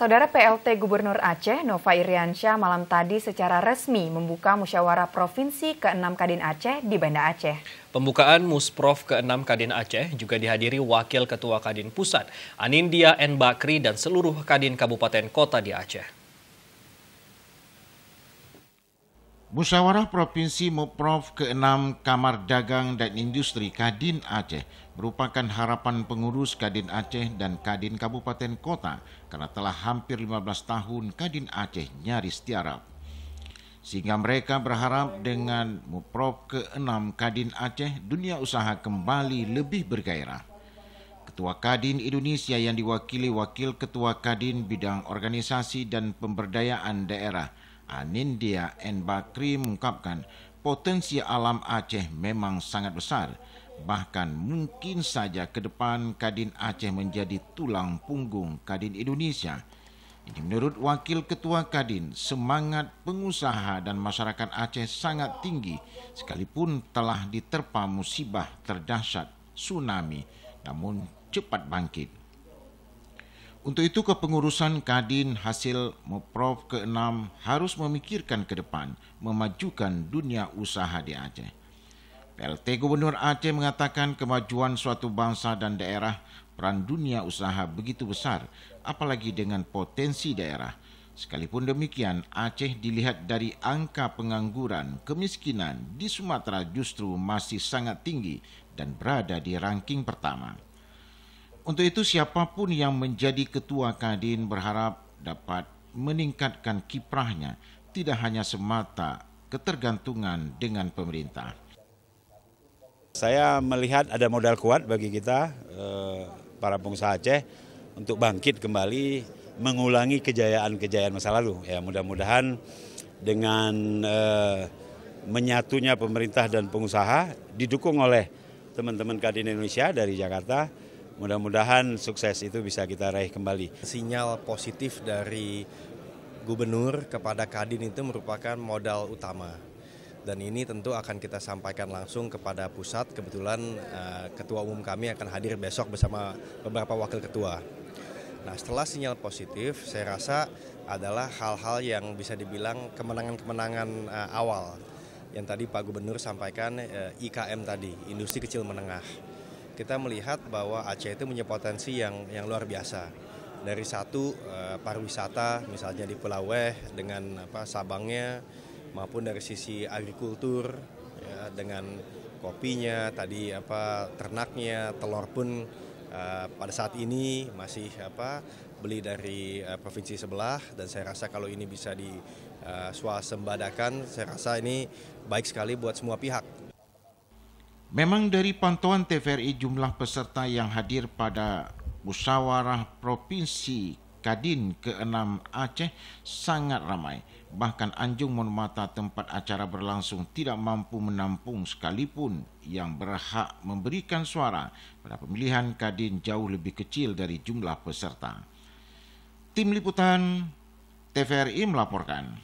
Saudara PLT Gubernur Aceh, Nova Iriansyah, malam tadi secara resmi membuka musyawarah provinsi ke-6 Kadin Aceh di Banda Aceh. Pembukaan Musprov ke-6 Kadin Aceh juga dihadiri Wakil Ketua Kadin Pusat, Anindya N. Bakri, dan seluruh Kadin Kabupaten Kota di Aceh. Musyawarah Provinsi Musprov ke-6 Kamar Dagang dan Industri Kadin Aceh merupakan harapan pengurus Kadin Aceh dan Kadin Kabupaten Kota karena telah hampir 15 tahun Kadin Aceh nyaris tiarap. Sehingga mereka berharap dengan Musprov ke-6 Kadin Aceh, dunia usaha kembali lebih bergairah. Ketua Kadin Indonesia yang diwakili Wakil Ketua Kadin Bidang Organisasi dan Pemberdayaan Daerah, Anindya N. Bakri, mengungkapkan potensi alam Aceh memang sangat besar. Bahkan mungkin saja ke depan Kadin Aceh menjadi tulang punggung Kadin Indonesia. Ini menurut Wakil Ketua Kadin, semangat pengusaha dan masyarakat Aceh sangat tinggi sekalipun telah diterpa musibah terdahsyat tsunami, namun cepat bangkit. Untuk itu kepengurusan Kadin hasil Musprov ke-6 harus memikirkan ke depan, memajukan dunia usaha di Aceh. PLT Gubernur Aceh mengatakan kemajuan suatu bangsa dan daerah, peran dunia usaha begitu besar, apalagi dengan potensi daerah. Sekalipun demikian, Aceh dilihat dari angka pengangguran, kemiskinan di Sumatera justru masih sangat tinggi dan berada di ranking pertama. Untuk itu, siapapun yang menjadi ketua Kadin berharap dapat meningkatkan kiprahnya, tidak hanya semata ketergantungan dengan pemerintah. Saya melihat ada modal kuat bagi kita, para pengusaha Aceh, untuk bangkit kembali, mengulangi kejayaan-kejayaan masa lalu. Ya, mudah-mudahan dengan menyatunya pemerintah dan pengusaha, didukung oleh teman-teman Kadin Indonesia dari Jakarta, mudah-mudahan sukses itu bisa kita raih kembali. Sinyal positif dari gubernur kepada Kadin itu merupakan modal utama. Dan ini tentu akan kita sampaikan langsung kepada pusat. Kebetulan Ketua Umum kami akan hadir besok bersama beberapa wakil ketua. Nah, setelah sinyal positif, saya rasa adalah hal-hal yang bisa dibilang kemenangan-kemenangan awal. Yang tadi Pak Gubernur sampaikan IKM tadi, industri kecil menengah. Kita melihat bahwa Aceh itu punya potensi yang luar biasa. Dari satu pariwisata, misalnya di Pulau Weh dengan Sabangnya, maupun dari sisi agrikultur, ya, dengan kopinya, tadi ternaknya, telur pun pada saat ini masih beli dari provinsi sebelah, dan saya rasa kalau ini bisa diswasembadakan, saya rasa ini baik sekali buat semua pihak. Memang dari pantauan TVRI, jumlah peserta yang hadir pada musyawarah provinsi Kadin ke-6 Aceh sangat ramai. Bahkan Anjung Monmata, tempat acara berlangsung, tidak mampu menampung sekalipun yang berhak memberikan suara pada pemilihan Kadin jauh lebih kecil dari jumlah peserta. Tim Liputan TVRI melaporkan.